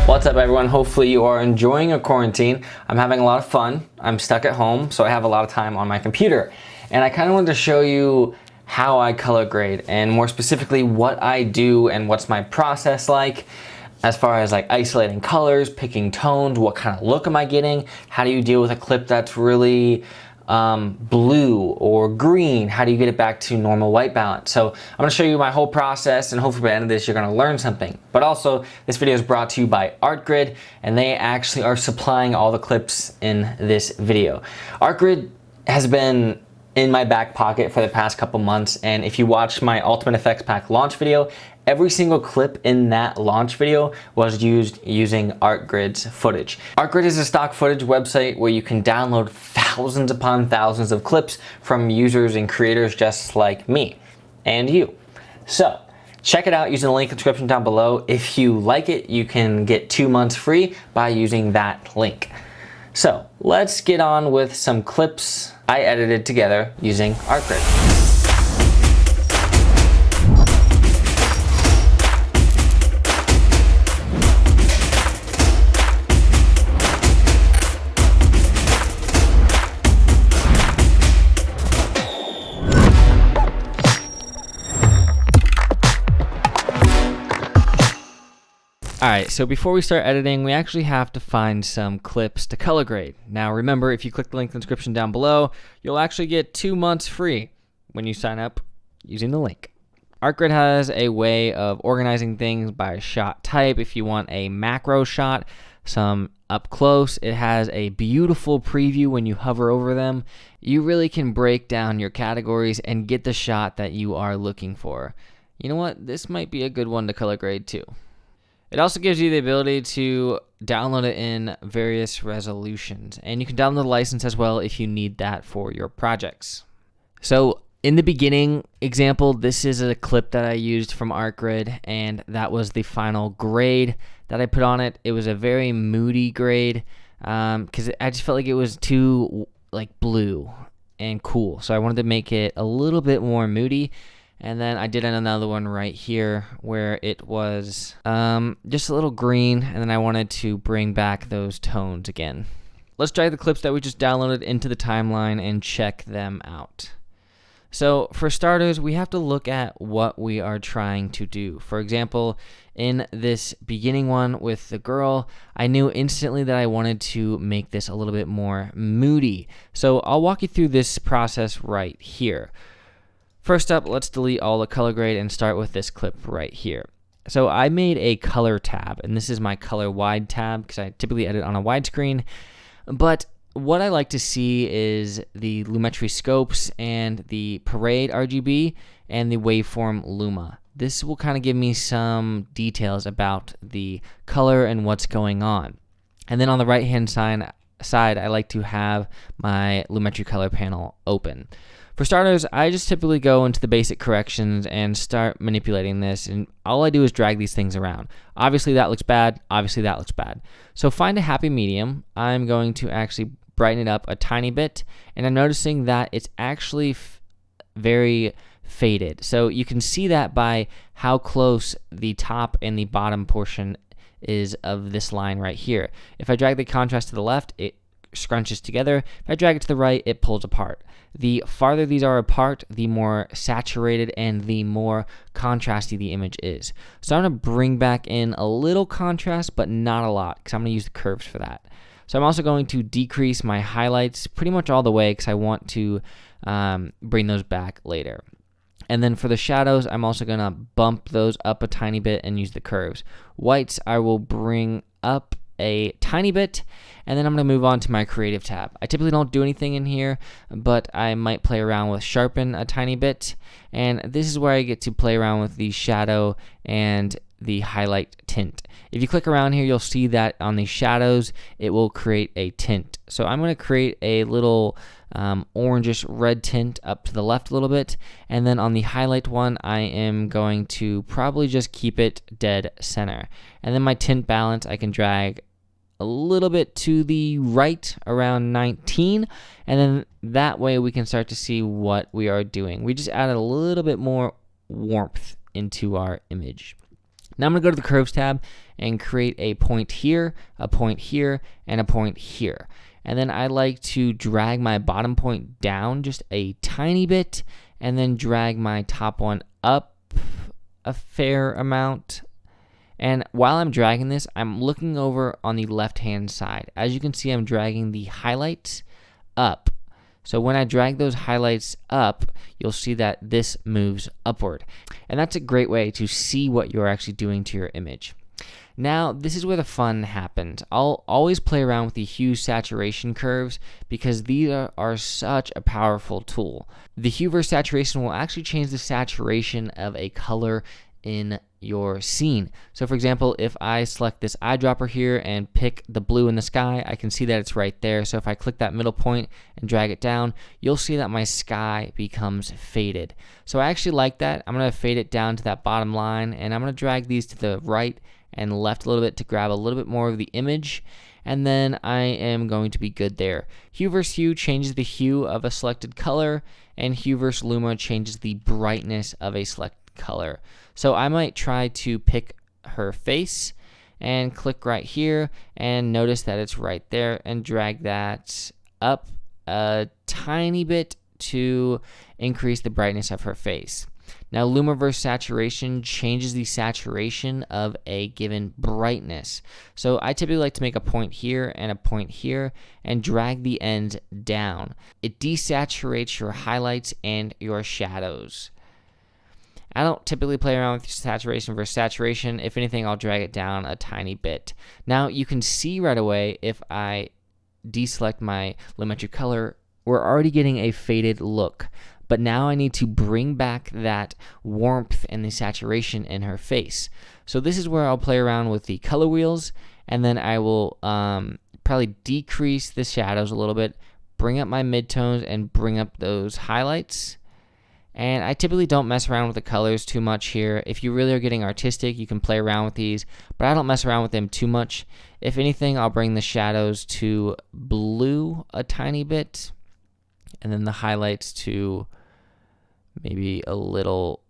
What's up everyone? Hopefully you are enjoying your quarantine. I'm having a lot of fun. I'm stuck at home, so I have a lot of time on my computer. And I kind of wanted to show you how I color grade, and more specifically what I do and what's my process like as far as like isolating colors, picking tones, what kind of look am I getting, how do you deal with a clip that's really blue or green, how do you get it back to normal white balance. So I'm going to show you my whole process, and hopefully by the end of this you're going to learn something. But also this video is brought to you by ArtGrid, and they actually are supplying all the clips in this video. ArtGrid has been in my back pocket for the past couple months, and if you watched my Ultimate Effects Pack launch video, every single clip in that launch video was used using ArtGrid's footage. ArtGrid is a stock footage website where you can download thousands upon thousands of clips from users and creators just like me and you. So check it out using the link in the description down below. If you like it, you can get 2 months free by using that link. So let's get on with some clips I edited together using ArtGrid. Alright, so before we start editing, we actually have to find some clips to color grade. Now remember, if you click the link in the description down below, you'll actually get 2 months free when you sign up using the link. ArtGrid has a way of organizing things by shot type. If you want a macro shot, some up close, it has a beautiful preview when you hover over them. You really can break down your categories and get the shot that you are looking for. You know what? This might be a good one to color grade too. It also gives you the ability to download it in various resolutions, and you can download the license as well if you need that for your projects. So in the beginning example, this is a clip that I used from ArtGrid, and that was the final grade that I put on it. It was a very moody grade because I just felt like it was too like blue and cool. So I wanted to make it a little bit more moody. And then I did another one right here where it was just a little green, and then I wanted to bring back those tones again. Let's drag the clips that we just downloaded into the timeline and check them out. So for starters, we have to look at what we are trying to do. For example, in this beginning one with the girl, I knew instantly that I wanted to make this a little bit more moody. So I'll walk you through this process right here. First up, let's delete all the color grade and start with this clip right here. So I made a color tab, and this is my color wide tab because I typically edit on a widescreen. But what I like to see is the Lumetri scopes and the parade RGB and the waveform Luma. This will kind of give me some details about the color and what's going on. And then on the right hand side, I like to have my Lumetri color panel open. For starters, I just typically go into the basic corrections and start manipulating this, and all I do is drag these things around. Obviously that looks bad, obviously that looks bad. So find a happy medium. I'm going to actually brighten it up a tiny bit, and I'm noticing that it's actually very faded. So you can see that by how close the top and the bottom portion is of this line right here. If I drag the contrast to the left, it scrunches together. If I drag it to the right, it pulls apart. The farther these are apart, the more saturated and the more contrasty the image is. So I'm going to bring back in a little contrast, but not a lot, because I'm going to use the curves for that. So I'm also going to decrease my highlights pretty much all the way because I want to bring those back later. And then for the shadows, I'm also going to bump those up a tiny bit and use the curves. Whites, I will bring up a tiny bit, and then I'm going to move on to my creative tab. I typically don't do anything in here, but I might play around with sharpen a tiny bit, and this is where I get to play around with the shadow and the highlight tint. If you click around here, you'll see that on the shadows, it will create a tint. So I'm going to create a little orangish red tint up to the left a little bit, and then on the highlight one, I am going to probably just keep it dead center. And then my tint balance, I can drag a little bit to the right around 19, and then that way we can start to see what we are doing. We just added a little bit more warmth into our image. Now I'm going to go to the Curves tab and create a point here, and a point here. And then I like to drag my bottom point down just a tiny bit, and then drag my top one up a fair amount. And while I'm dragging this, I'm looking over on the left-hand side. As you can see, I'm dragging the highlights up. So when I drag those highlights up, you'll see that this moves upward. And that's a great way to see what you're actually doing to your image. Now, this is where the fun happens. I'll always play around with the hue saturation curves because these are such a powerful tool. The hue versus saturation will actually change the saturation of a color in your scene. So for example, if I select this eyedropper here and pick the blue in the sky, I can see that it's right there. So if I click that middle point and drag it down, you'll see that my sky becomes faded. So I actually like that. I'm going to fade it down to that bottom line, and I'm going to drag these to the right and left a little bit to grab a little bit more of the image, and then I am going to be good there. Hue versus hue changes the hue of a selected color, and hue versus luma changes the brightness of a selected color. So I might try to pick her face and click right here and notice that it's right there, and drag that up a tiny bit to increase the brightness of her face. Now, luma versus saturation changes the saturation of a given brightness. So I typically like to make a point here and a point here and drag the ends down. It desaturates your highlights and your shadows. I don't typically play around with saturation versus saturation. If anything, I'll drag it down a tiny bit. Now, you can see right away if I deselect my Lumetri color, we're already getting a faded look. But now I need to bring back that warmth and the saturation in her face. So this is where I'll play around with the color wheels, and then I will probably decrease the shadows a little bit, bring up my midtones, and bring up those highlights. And I typically don't mess around with the colors too much here. If you really are getting artistic, you can play around with these, but I don't mess around with them too much. If anything, I'll bring the shadows to blue a tiny bit, and then the highlights to maybe a little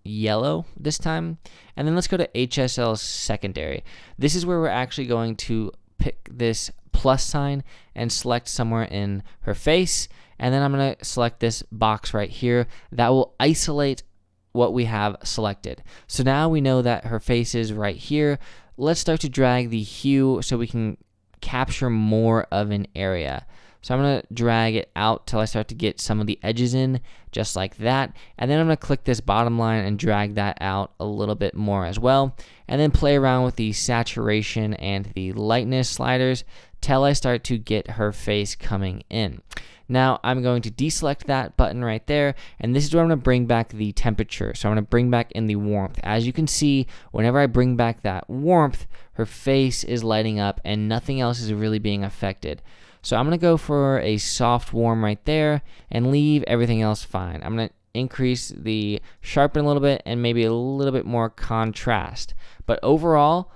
yellow this time. And then let's go to Hsl Secondary. This is where we're actually going to pick this plus sign and select somewhere in her face. And then I'm going to select this box right here that will isolate what we have selected. So now we know that her face is right here. Let's start to drag the hue so we can capture more of an area. So I'm going to drag it out till I start to get some of the edges in, just like that. And then I'm going to click this bottom line and drag that out a little bit more as well. And then play around with the saturation and the lightness sliders till I start to get her face coming in. Now I'm going to deselect that button right there, and this is where I'm going to bring back the temperature. So I'm going to bring back in the warmth. As you can see, whenever I bring back that warmth, her face is lighting up and nothing else is really being affected. So I'm going to go for a soft warm right there and leave everything else fine. I'm going to increase the sharpen a little bit and maybe a little bit more contrast. But overall,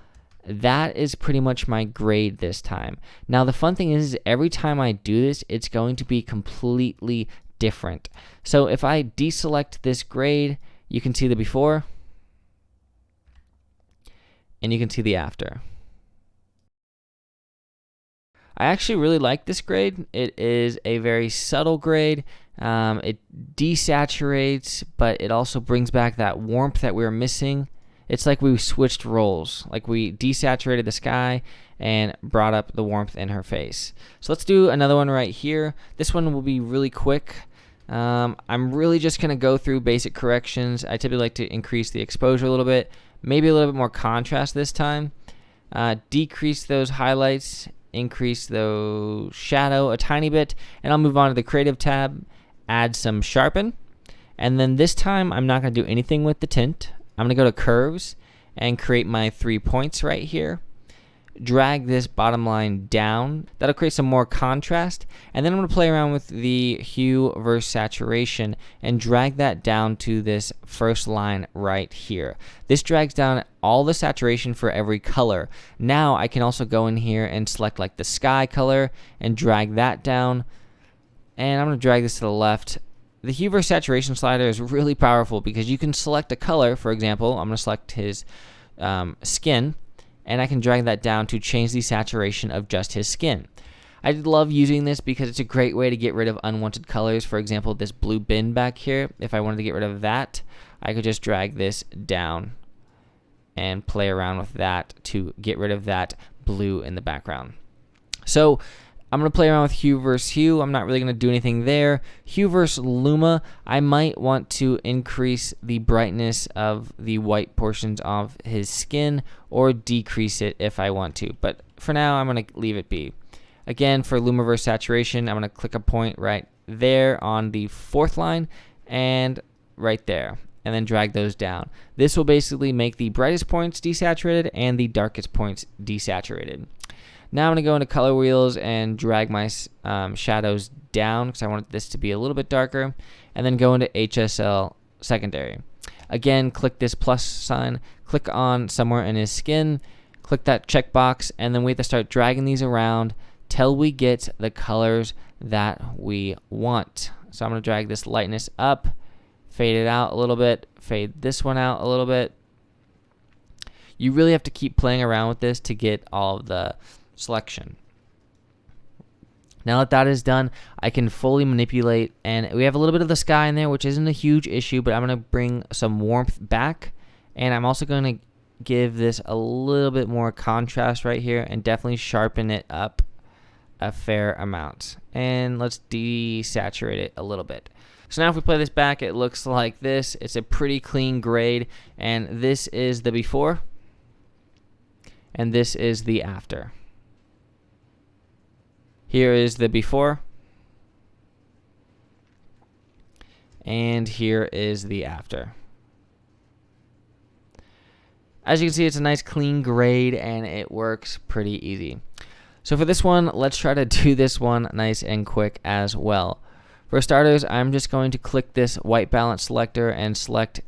that is pretty much my grade this time. Now the fun thing is every time I do this, it's going to be completely different. So if I deselect this grade, you can see the before and you can see the after. I actually really like this grade. It is a very subtle grade. It desaturates, but it also brings back that warmth that we were missing. It's like we switched roles. Like we desaturated the sky and brought up the warmth in her face. So let's do another one right here. This one will be really quick. I'm really just going to go through basic corrections. I typically like to increase the exposure a little bit, maybe a little bit more contrast this time. Decrease those highlights, increase the shadow a tiny bit, and I'll move on to the creative tab, add some sharpen, and then this time I'm not going to do anything with the tint. I'm going to go to curves and create my 3 points right here. Drag this bottom line down. That'll create some more contrast. And then I'm going to play around with the hue versus saturation and drag that down to this first line right here. This drags down all the saturation for every color. Now I can also go in here and select like the sky color and drag that down. And I'm going to drag this to the left. The hue versus saturation slider is really powerful because you can select a color. For example, I'm going to select his skin, and I can drag that down to change the saturation of just his skin. I love using this because it's a great way to get rid of unwanted colors. For example, this blue bin back here, if I wanted to get rid of that, I could just drag this down and play around with that to get rid of that blue in the background. So I'm going to play around with hue versus hue. I'm not really going to do anything there. Hue versus Luma, I might want to increase the brightness of the white portions of his skin or decrease it if I want to. But for now, I'm going to leave it be. Again, for Luma versus saturation, I'm going to click a point right there on the 4th line and right there, and then drag those down. This will basically make the brightest points desaturated and the darkest points desaturated. Now I'm going to go into color wheels and drag my shadows down because I want this to be a little bit darker, and then go into Hsl Secondary. Again, click this plus sign, click on somewhere in his skin, click that checkbox, and then we have to start dragging these around till we get the colors that we want. So I'm going to drag this lightness up, fade it out a little bit, fade this one out a little bit. You really have to keep playing around with this to get all of the selection. Now that that is done, I can fully manipulate, and we have a little bit of the sky in there, which isn't a huge issue, but I'm going to bring some warmth back, and I'm also going to give this a little bit more contrast right here and definitely sharpen it up a fair amount. And let's desaturate it a little bit. So now if we play this back, it looks like this. It's a pretty clean grade, and this is the before, and this is the after. Here is the before, and here is the after. As you can see, it's a nice clean grade, and it works pretty easy. So for this one, let's try to do this one nice and quick as well. For starters, I'm just going to click this white balance selector and select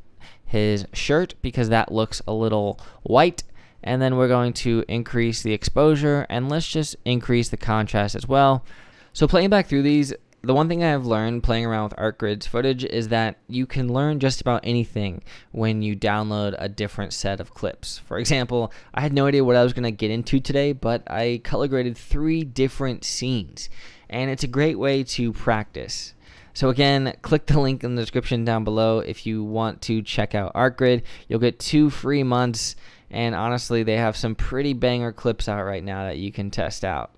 his shirt because that looks a little white. And then we're going to increase the exposure, and let's just increase the contrast as well. So playing back through these, the one thing I've learned playing around with ArtGrid's footage is that you can learn just about anything when you download a different set of clips. For example, I had no idea what I was going to get into today, but I color graded 3 different scenes, and it's a great way to practice. So again, click the link in the description down below if you want to check out ArtGrid. You'll get 2 free months, and honestly, they have some pretty banger clips out right now that you can test out.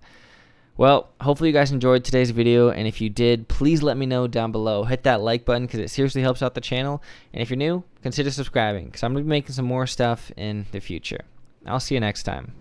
Well, hopefully you guys enjoyed today's video, and if you did, please let me know down below. Hit that like button because it seriously helps out the channel, and if you're new, consider subscribing because I'm going to be making some more stuff in the future. I'll see you next time.